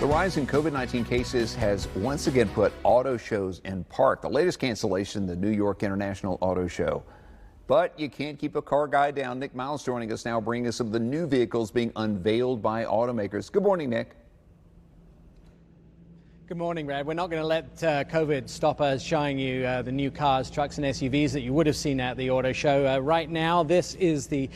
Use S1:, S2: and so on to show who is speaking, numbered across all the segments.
S1: The rise in COVID-19 cases has once again put auto shows in park. The latest cancellation, the New York International Auto Show. But you can't keep a car guy down. Nick Miles joining us now, bringing us some of the new vehicles being unveiled by automakers. Good morning, Nick.
S2: Good morning, Brad. We're not going to let COVID stop us showing you the new cars, trucks and SUVs that you would have seen at the auto show. Right now, this is the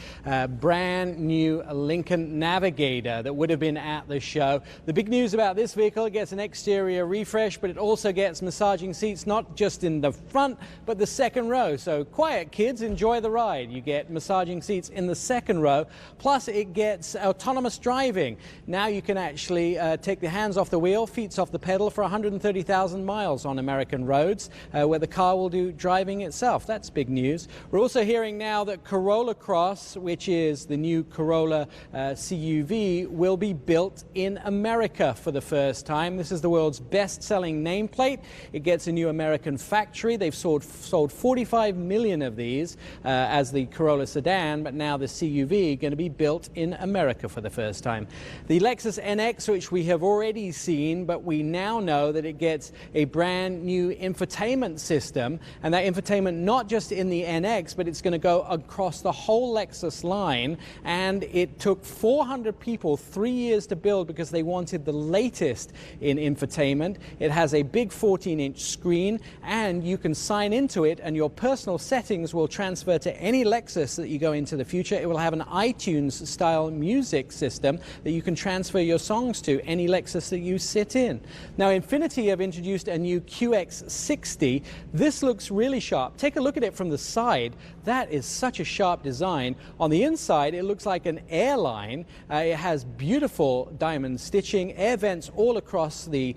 S2: brand new Lincoln Navigator that would have been at the show. The big news about this vehicle, it gets an exterior refresh, but it also gets massaging seats, not just in the front, but the second row. So quiet kids, enjoy the ride. You get massaging seats in the second row, plus it gets autonomous driving. Now you can actually take the hands off the wheel, feet off the pedal, for 130,000 miles on American roads, where the car will do driving itself. That's big news. We're also hearing now that Corolla Cross, which is the new Corolla CUV, will be built in America for the first time. This is the world's best-selling nameplate. It gets a new American factory. They've sold 45 million of these as the Corolla sedan, but now the CUV going to be built in America for the first time. The Lexus Nx, which we have already seen, but we now know that it gets a brand new infotainment system, and that infotainment not just in the NX, but it's going to go across the whole Lexus line. And it took 400 people 3 years to build because they wanted the latest in infotainment. It has a big 14-inch screen, and you can sign into it, and your personal settings will transfer to any Lexus that you go into the future. It will have an iTunes style music system that you can transfer your songs to any Lexus that you sit in. Now, Infiniti have introduced a new QX60. This looks really sharp. Take a look at it from the side. That is such a sharp design. On the inside, it looks like an airline. It has beautiful diamond stitching, air vents all across the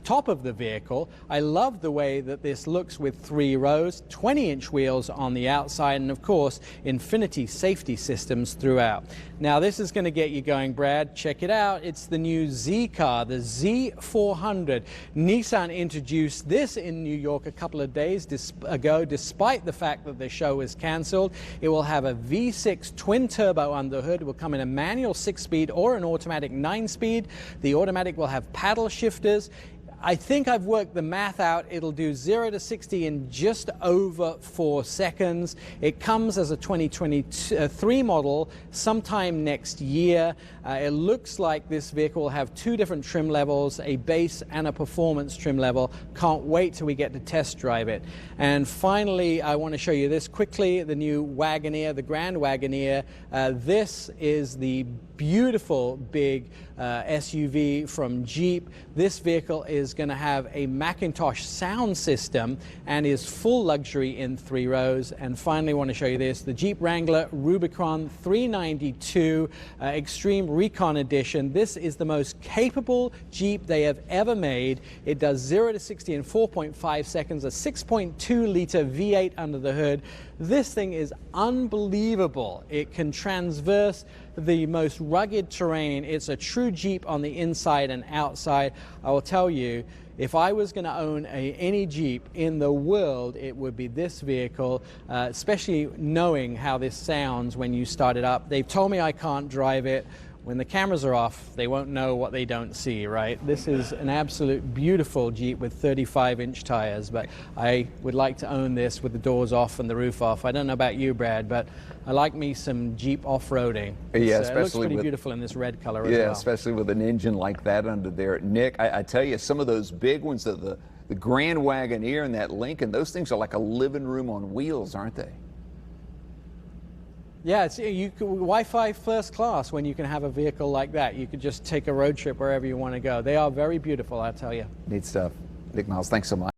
S2: top of the vehicle. I love the way that this looks with 3 rows, 20-inch wheels on the outside, and of course, Infiniti safety systems throughout. Now, this is going to get you going, Brad. Check it out. It's the new Z car, the Z400. Nissan introduced this in New York a couple of days ago, despite the fact that the show was cancelled. It will have a V6 twin turbo under the hood. It will come in a manual 6-speed or an automatic 9-speed. The automatic will have paddle shifters. I think I've worked the math out. It'll do 0 to 60 in just over 4 seconds. It comes as a 2023 model sometime next year. It looks like this vehicle will have 2 different trim levels, a base and a performance trim level. Can't wait till we get to test drive it. And finally, I want to show you this quickly, the new Wagoneer, the Grand Wagoneer. This is the beautiful big SUV from Jeep. This vehicle is going to have a Macintosh sound system and is full luxury in 3 rows. And finally, I want to show you this, the Jeep Wrangler Rubicon 392 Extreme Recon Edition. This is the most capable Jeep they have ever made. It does 0 to 60 in 4.5 seconds, a 6.2-liter V8 under the hood. This thing is unbelievable. It can transverse the most rugged terrain. It's a true Jeep on the inside and outside. I will tell you, if I was going to own any Jeep in the world, it would be this vehicle, especially knowing how this sounds when you start it up. They've told me I can't drive it. When the cameras are off, they won't know what they don't see, right? This is an absolute beautiful Jeep with 35-inch tires, but I would like to own this with the doors off and the roof off. I don't know about you, Brad, but I like me some Jeep off-roading.
S1: Yeah, especially
S2: it looks pretty beautiful in this red color as well.
S1: Yeah, especially with an engine like that under there. Nick, I tell you, some of those big ones, the Grand Wagoneer and that Lincoln, those things are like a living room on wheels, aren't they?
S2: Yeah, it's Wi-Fi first class when you can have a vehicle like that. You could just take a road trip wherever you want to go. They are very beautiful, I tell you.
S1: Neat stuff. Nick Miles, thanks so much.